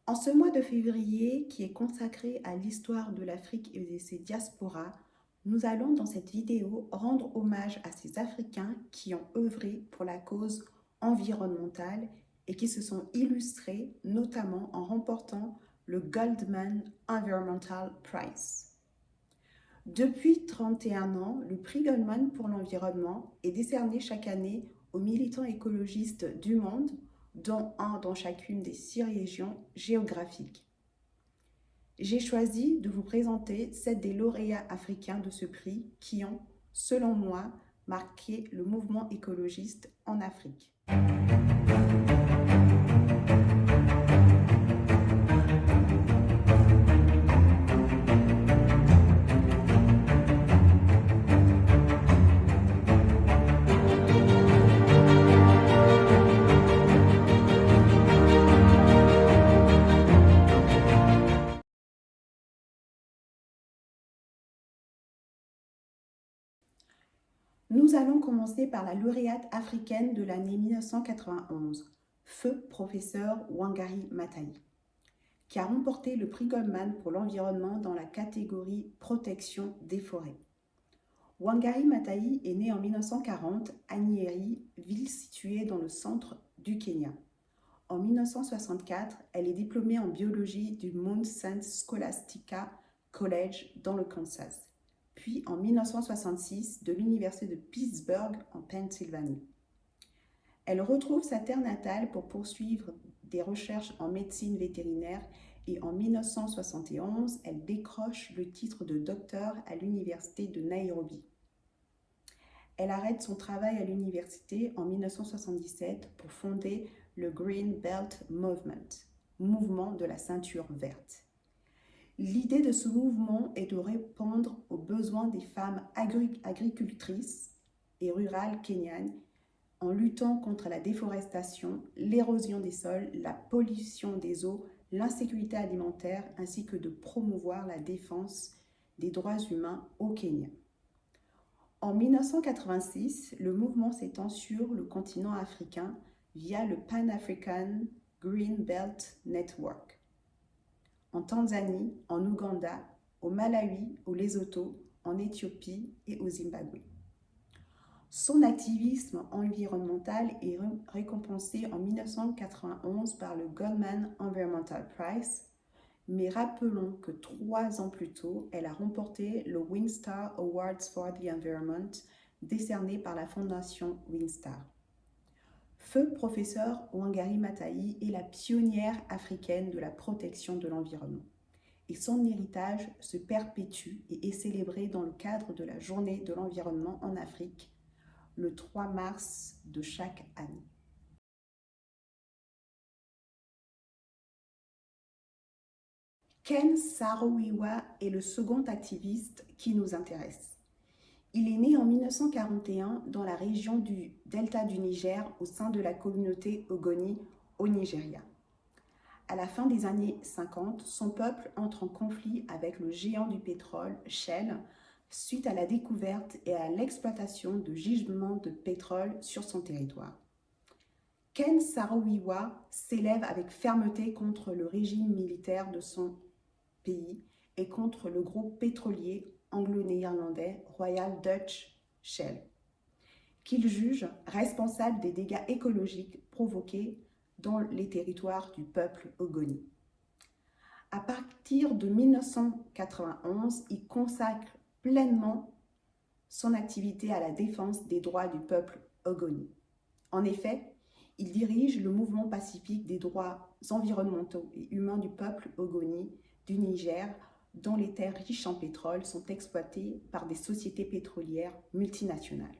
En ce mois de février qui est consacré à l'histoire de l'Afrique et de ses diasporas, nous allons dans cette vidéo rendre hommage à ces Africains qui ont œuvré pour la cause environnementale et qui se sont illustrés notamment en remportant le Goldman Environmental Prize. Depuis 31 ans, le prix Goldman pour l'environnement est décerné chaque année aux militants écologistes du monde, dont un dans chacune des 6 régions géographiques. J'ai choisi de vous présenter 7 des lauréats africains de ce prix qui ont, selon moi, marqué le mouvement écologiste en Afrique. Nous allons commencer par la lauréate africaine de l'année 1991, feu professeur Wangari Maathai, qui a remporté le prix Goldman pour l'environnement dans la catégorie protection des forêts. Wangari Maathai est née en 1940 à Nyeri, ville située dans le centre du Kenya. En 1964, elle est diplômée en biologie du Mount St. Scholastica College dans le Kansas, puis en 1966 de l'Université de Pittsburgh en Pennsylvanie. Elle retrouve sa terre natale pour poursuivre des recherches en médecine vétérinaire et en 1971, elle décroche le titre de docteur à l'Université de Nairobi. Elle arrête son travail à l'université en 1977 pour fonder le Green Belt Movement, mouvement de la ceinture verte. L'idée de ce mouvement est de répondre aux besoins des femmes agricultrices et rurales kenyanes en luttant contre la déforestation, l'érosion des sols, la pollution des eaux, l'insécurité alimentaire, ainsi que de promouvoir la défense des droits humains au Kenya. En 1986, le mouvement s'étend sur le continent africain via le Pan-African Green Belt Network. En Tanzanie, en Ouganda, au Malawi, au Lesotho, en Éthiopie et au Zimbabwe. Son activisme environnemental est récompensé en 1991 par le Goldman Environmental Prize, mais rappelons que 3 ans plus tôt, elle a remporté le Winstar Awards for the Environment, décerné par la fondation Winstar. Feu professeur Wangari Maathai est la pionnière africaine de la protection de l'environnement. Et son héritage se perpétue et est célébré dans le cadre de la Journée de l'environnement en Afrique, le 3 mars de chaque année. Ken Saro-Wiwa est le second activiste qui nous intéresse. Il est né en 1941 dans la région du delta du Niger au sein de la communauté Ogoni au Nigeria. À la fin des années 50, son peuple entre en conflit avec le géant du pétrole, Shell, suite à la découverte et à l'exploitation de gisements de pétrole sur son territoire. Ken Saro-Wiwa s'élève avec fermeté contre le régime militaire de son pays et contre le groupe pétrolier anglo-néerlandais Royal Dutch Shell, qu'il juge responsable des dégâts écologiques provoqués dans les territoires du peuple Ogoni. À partir de 1991, il consacre pleinement son activité à la défense des droits du peuple Ogoni. En effet, il dirige le mouvement pacifique des droits environnementaux et humains du peuple Ogoni du Niger, dont les terres riches en pétrole sont exploitées par des sociétés pétrolières multinationales.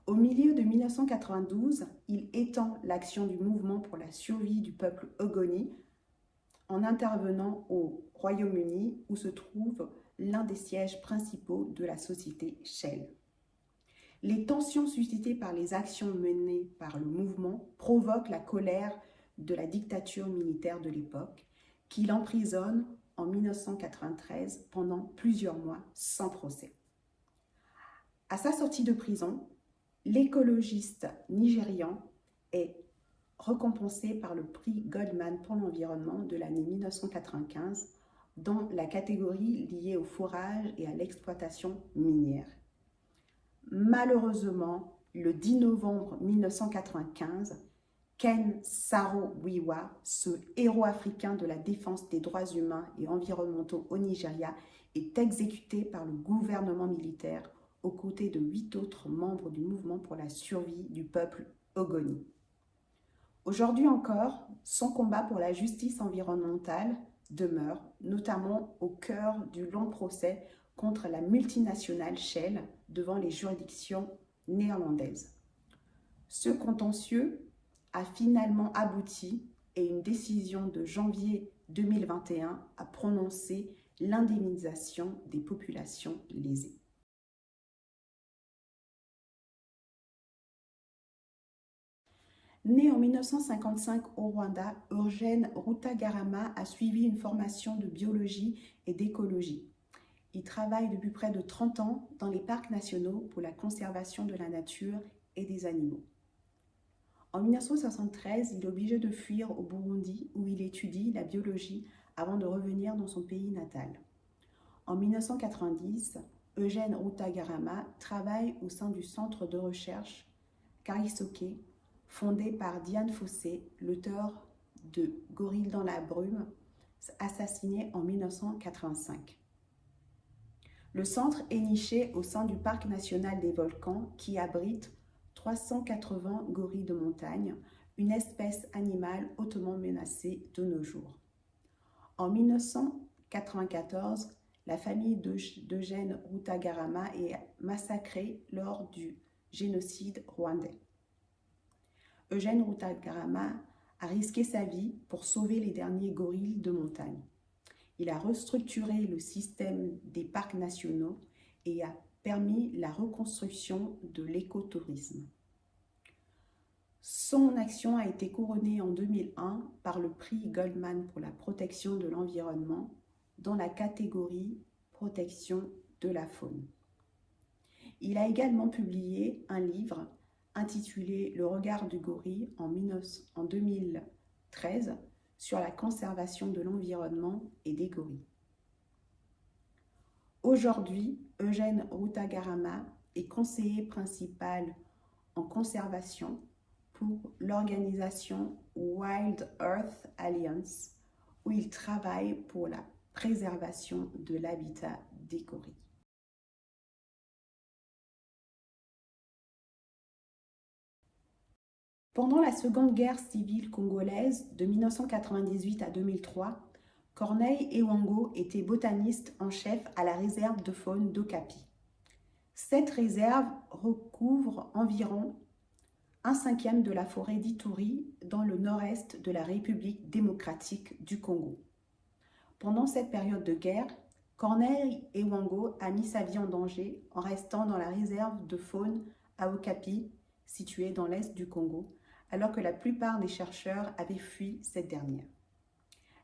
Au milieu de 1992, il étend l'action du mouvement pour la survie du peuple Ogoni en intervenant au Royaume-Uni où se trouve l'un des sièges principaux de la société Shell. Les tensions suscitées par les actions menées par le mouvement provoquent la colère de la dictature militaire de l'époque, qui l'emprisonne en 1993 pendant plusieurs mois sans procès. À sa sortie de prison, l'écologiste nigérian est récompensé par le prix Goldman pour l'environnement de l'année 1995 dans la catégorie liée au forage et à l'exploitation minière. Malheureusement, le 10 novembre 1995, Ken Saro-Wiwa, ce héros africain de la défense des droits humains et environnementaux au Nigeria, est exécuté par le gouvernement militaire aux côtés de 8 autres membres du mouvement pour la survie du peuple Ogoni. Aujourd'hui encore, son combat pour la justice environnementale demeure, notamment au cœur du long procès contre la multinationale Shell devant les juridictions néerlandaises. Ce contentieux a finalement abouti et une décision de janvier 2021 a prononcé l'indemnisation des populations lésées. Né en 1955 au Rwanda, Eugène Rutagarama a suivi une formation de biologie et d'écologie. Il travaille depuis près de 30 ans dans les parcs nationaux pour la conservation de la nature et des animaux. En 1973, il est obligé de fuir au Burundi où il étudie la biologie avant de revenir dans son pays natal. En 1990, Eugène Rutagarama travaille au sein du centre de recherche Karisoke, fondé par Dian Fossey, l'auteur de Gorille dans la brume, assassiné en 1985. Le centre est niché au sein du Parc national des volcans qui abrite 380 gorilles de montagne, une espèce animale hautement menacée de nos jours. En 1994, la famille d'Eugène Rutagarama est massacrée lors du génocide rwandais. Eugène Rutagarama a risqué sa vie pour sauver les derniers gorilles de montagne. Il a restructuré le système des parcs nationaux et a permis la reconstruction de l'écotourisme. Son action a été couronnée en 2001 par le prix Goldman pour la protection de l'environnement dans la catégorie protection de la faune. Il a également publié un livre intitulé Le regard du gorille en 2013 sur la conservation de l'environnement et des gorilles. Aujourd'hui, Eugène Rutagarama est conseiller principal en conservation pour l'organisation Wild Earth Alliance, où il travaille pour la préservation de l'habitat des gorilles. Pendant la Seconde Guerre civile congolaise de 1998 à 2003, Corneille Ewango était botaniste en chef à la réserve de faune d'Okapi. Cette réserve recouvre environ 1/5 de la forêt d'Ituri dans le nord-est de la République démocratique du Congo. Pendant cette période de guerre, Corneille Ewango a mis sa vie en danger en restant dans la réserve de faune à Okapi, située dans l'est du Congo, alors que la plupart des chercheurs avaient fui cette dernière.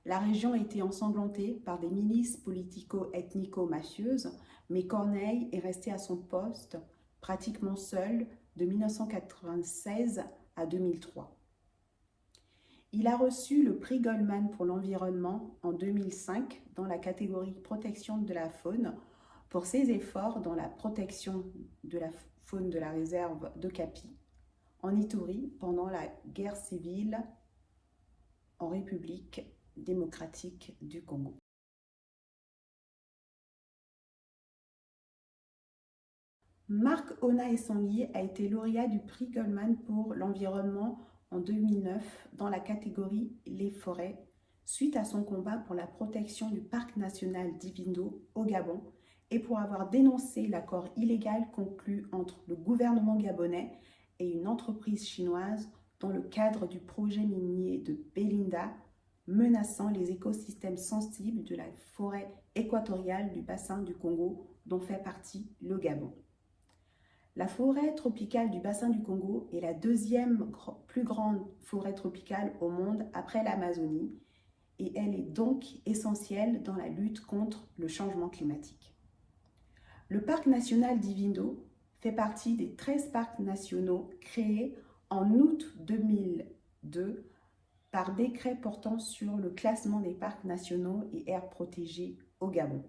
La région était ensanglantée par des milices politico-ethnico-mafieuses, mais Corneille est resté à son poste, pratiquement seul, de 1996 à 2003. Il a reçu le prix Goldman pour l'environnement en 2005 dans la catégorie protection de la faune pour ses efforts dans la protection de la faune de la réserve d'Okapi en Ituri pendant la guerre civile en République démocratique du Congo. Marc Ona-Essangui a été lauréat du prix Goldman pour l'environnement en 2009 dans la catégorie Les forêts, suite à son combat pour la protection du parc national d'Ivindo au Gabon et pour avoir dénoncé l'accord illégal conclu entre le gouvernement gabonais et une entreprise chinoise dans le cadre du projet minier de Belinda, menaçant les écosystèmes sensibles de la forêt équatoriale du bassin du Congo dont fait partie le Gabon. La forêt tropicale du bassin du Congo est la deuxième plus grande forêt tropicale au monde après l'Amazonie et elle est donc essentielle dans la lutte contre le changement climatique. Le parc national d'Ivindo fait partie des 13 parcs nationaux créés en août 2000 2002 par décret portant sur le classement des parcs nationaux et aires protégées au Gabon.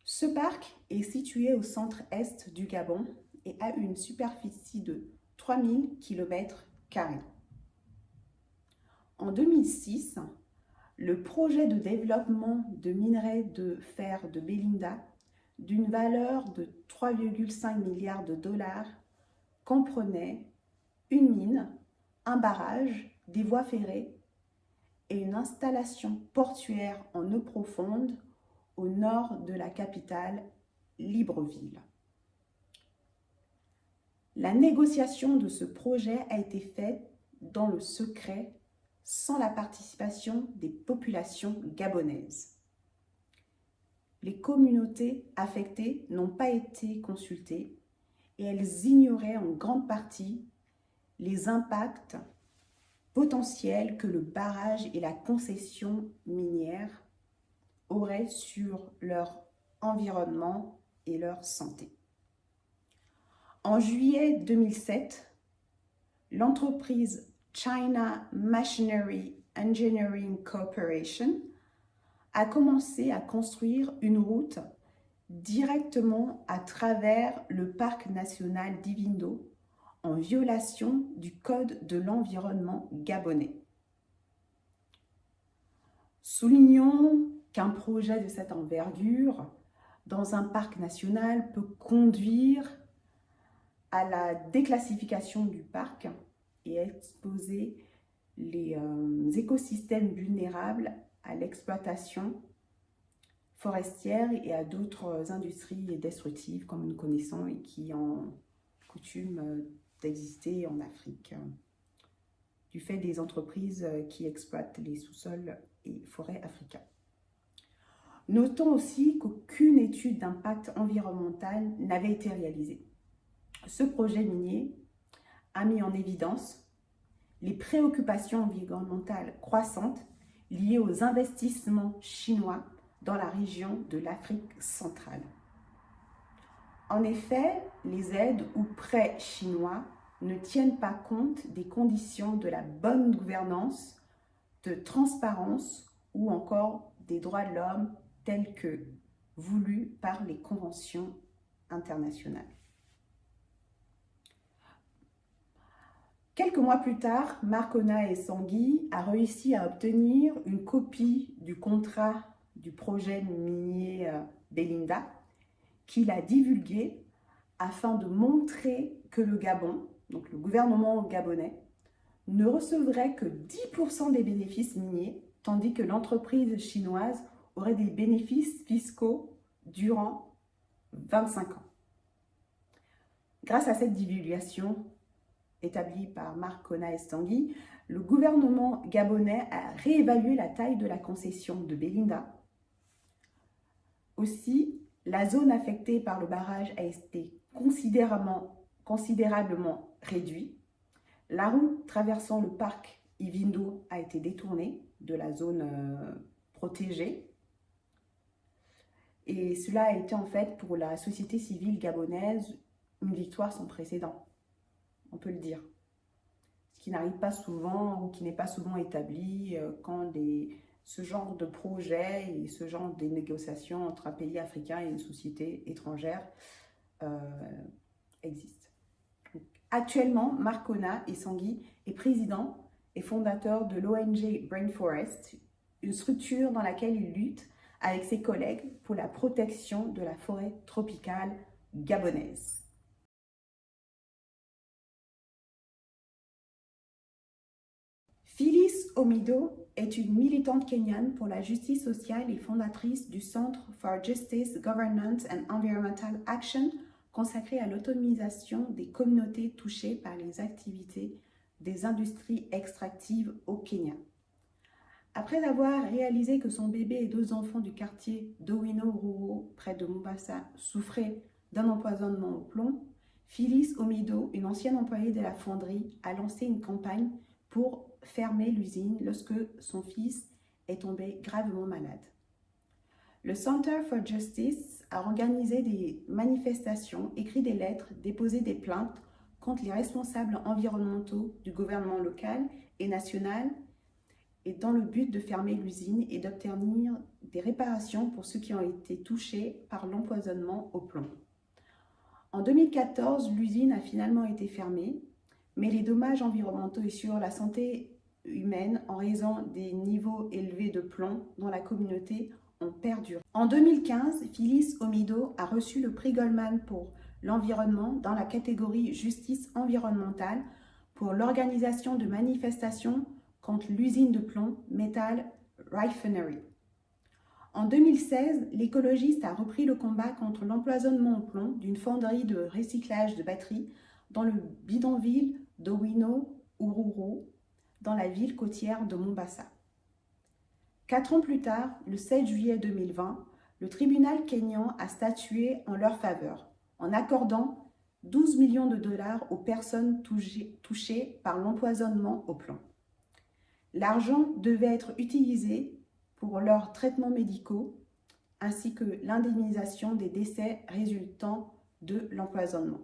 Ce parc est situé au centre-est du Gabon et a une superficie de 3000 km². En 2006, le projet de développement de minerais de fer de Belinda, d'une valeur de 3,5 milliards de dollars, comprenait une mine, un barrage, des voies ferrées et une installation portuaire en eau profonde au nord de la capitale, Libreville. La négociation de ce projet a été faite dans le secret, sans la participation des populations gabonaises. Les communautés affectées n'ont pas été consultées et elles ignoraient en grande partie les impacts potentiels que le barrage et la concession minière auraient sur leur environnement et leur santé. En juillet 2007, l'entreprise China Machinery Engineering Corporation a commencé à construire une route directement à travers le parc national d'Ivindo en violation du Code de l'environnement gabonais. Soulignons qu'un projet de cette envergure dans un parc national peut conduire à la déclassification du parc et exposer les écosystèmes vulnérables à l'exploitation forestière et à d'autres industries destructives comme nous connaissons et qui ont coutume d'exister en Afrique du fait des entreprises qui exploitent les sous-sols et forêts africains. Notons aussi qu'aucune étude d'impact environnemental n'avait été réalisée. Ce projet minier a mis en évidence les préoccupations environnementales croissantes liées aux investissements chinois dans la région de l'Afrique centrale. En effet, les aides ou prêts chinois ne tiennent pas compte des conditions de la bonne gouvernance, de transparence ou encore des droits de l'homme tels que voulus par les conventions internationales. Quelques mois plus tard, Marcona Essanguy a réussi à obtenir une copie du contrat du projet minier Belinda qu'il a divulgué afin de montrer que le Gabon, donc le gouvernement gabonais, ne recevrait que 10% des bénéfices miniers, tandis que l'entreprise chinoise aurait des bénéfices fiscaux durant 25 ans. Grâce à cette divulgation établie par Marcona Essanguy, le gouvernement gabonais a réévalué la taille de la concession de Belinda. Aussi, la zone affectée par le barrage a été considérablement réduite. La route traversant le parc Ivindo a été détournée de la zone protégée. Et cela a été en fait pour la société civile gabonaise une victoire sans précédent, on peut le dire. Ce qui n'arrive pas souvent ou qui n'est pas souvent établi quand ce genre de projet et ce genre de négociations entre un pays africain et une société étrangère existent. Donc, actuellement, Marcona Essanguy est président et fondateur de l'ONG Brain Forest, une structure dans laquelle il lutte avec ses collègues pour la protection de la forêt tropicale gabonaise. Phyllis Omido est une militante kenyane pour la justice sociale et fondatrice du Centre for Justice, Governance and Environmental Action, consacré à l'autonomisation des communautés touchées par les activités des industries extractives au Kenya. Après avoir réalisé que son bébé et 2 enfants du quartier d'Owino Ruro, près de Mombasa, souffraient d'un empoisonnement au plomb, Phyllis Omido, une ancienne employée de la fonderie, a lancé une campagne pour fermer l'usine lorsque son fils est tombé gravement malade. Le Center for Justice a organisé des manifestations, écrit des lettres, déposé des plaintes contre les responsables environnementaux du gouvernement local et national et dans le but de fermer l'usine et d'obtenir des réparations pour ceux qui ont été touchés par l'empoisonnement au plomb. En 2014, l'usine a finalement été fermée, mais les dommages environnementaux et sur la santé humaine en raison des niveaux élevés de plomb dans la communauté ont perduré. En 2015, Phyllis Omido a reçu le prix Goldman pour l'environnement dans la catégorie justice environnementale pour l'organisation de manifestations contre l'usine de plomb Metal Refinery. En 2016, l'écologiste a repris le combat contre l'empoisonnement au plomb d'une fonderie de recyclage de batteries dans le bidonville d'Owino-Ururu, dans la ville côtière de Mombasa. 4 ans plus tard, le 7 juillet 2020, le tribunal kényan a statué en leur faveur, en accordant 12 millions de dollars aux personnes touchées par l'empoisonnement au plomb. L'argent devait être utilisé pour leurs traitements médicaux ainsi que l'indemnisation des décès résultant de l'empoisonnement.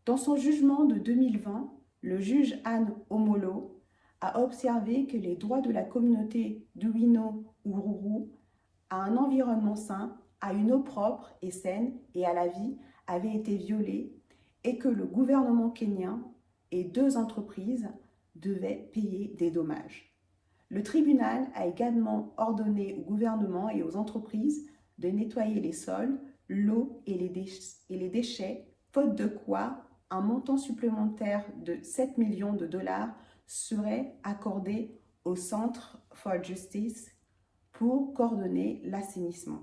Dans son jugement de 2020, le juge Anne Omolo a observé que les droits de la communauté d'Owino-Ururu à un environnement sain, à une eau propre et saine et à la vie avaient été violés et que le gouvernement kényan et 2 entreprises devaient payer des dommages. Le tribunal a également ordonné au gouvernement et aux entreprises de nettoyer les sols, l'eau et les déchets, faute de quoi un montant supplémentaire de 7 millions de dollars serait accordé au Centre for Justice pour coordonner l'assainissement.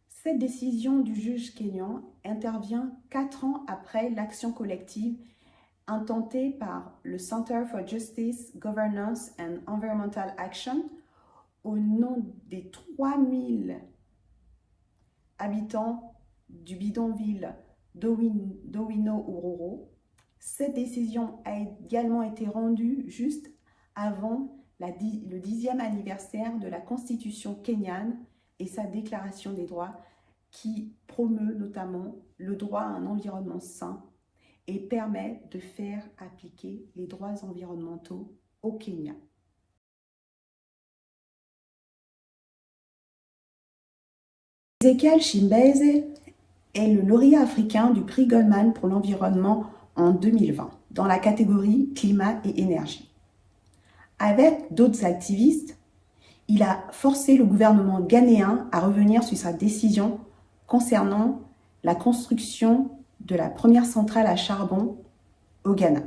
Cette décision du juge kényan intervient 4 ans après l'action collective intentée par le Center for Justice, Governance and Environmental Action au nom des 3000 habitants du bidonville d'Owino-Ururu. Cette décision a également été rendue juste avant le 10e anniversaire de la Constitution kenyane et sa Déclaration des droits qui promeut notamment le droit à un environnement sain et permet de faire appliquer les droits environnementaux au Kenya. Ezekiel Chimbeze est le lauréat africain du prix Goldman pour l'environnement en 2020 dans la catégorie climat et énergie. Avec d'autres activistes, il a forcé le gouvernement ghanéen à revenir sur sa décision concernant la construction de la première centrale à charbon au Ghana.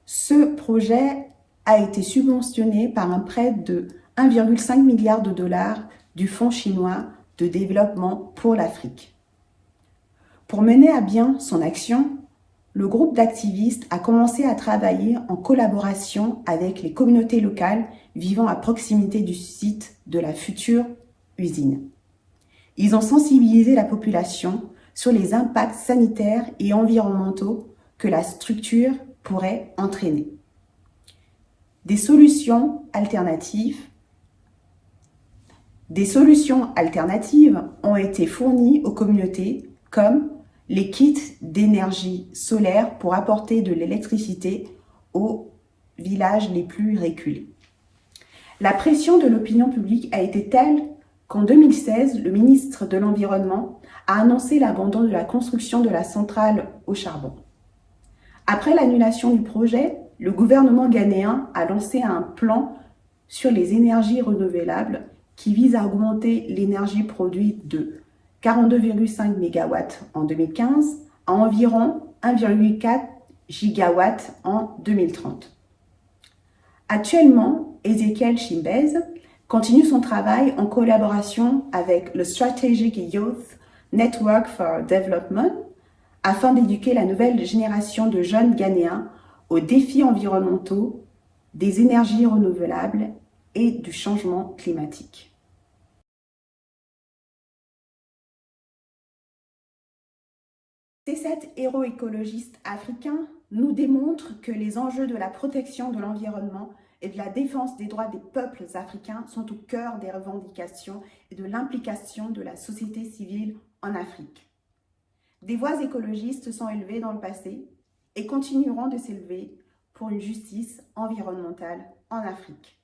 Ce projet a été subventionné par un prêt de 1,5 milliard de dollars du Fonds chinois de développement pour l'Afrique. Pour mener à bien son action, le groupe d'activistes a commencé à travailler en collaboration avec les communautés locales vivant à proximité du site de la future usine. Ils ont sensibilisé la population sur les impacts sanitaires et environnementaux que la structure pourrait entraîner. Des solutions alternatives ont été fournies aux communautés comme les kits d'énergie solaire pour apporter de l'électricité aux villages les plus reculés. La pression de l'opinion publique a été telle qu'en 2016, le ministre de l'Environnement a annoncé l'abandon de la construction de la centrale au charbon. Après l'annulation du projet, le gouvernement ghanéen a lancé un plan sur les énergies renouvelables qui vise à augmenter l'énergie produite de 42,5 MW en 2015 à environ 1,4 GW en 2030. Actuellement, Ezekiel Chimbeze continue son travail en collaboration avec le Strategic Youth Network for Development afin d'éduquer la nouvelle génération de jeunes Ghanéens aux défis environnementaux, des énergies renouvelables et du changement climatique. Ces 7 héros écologistes africains nous démontrent que les enjeux de la protection de l'environnement et de la défense des droits des peuples africains sont au cœur des revendications et de l'implication de la société civile en Afrique. Des voix écologistes sont élevées dans le passé et continueront de s'élever pour une justice environnementale en Afrique.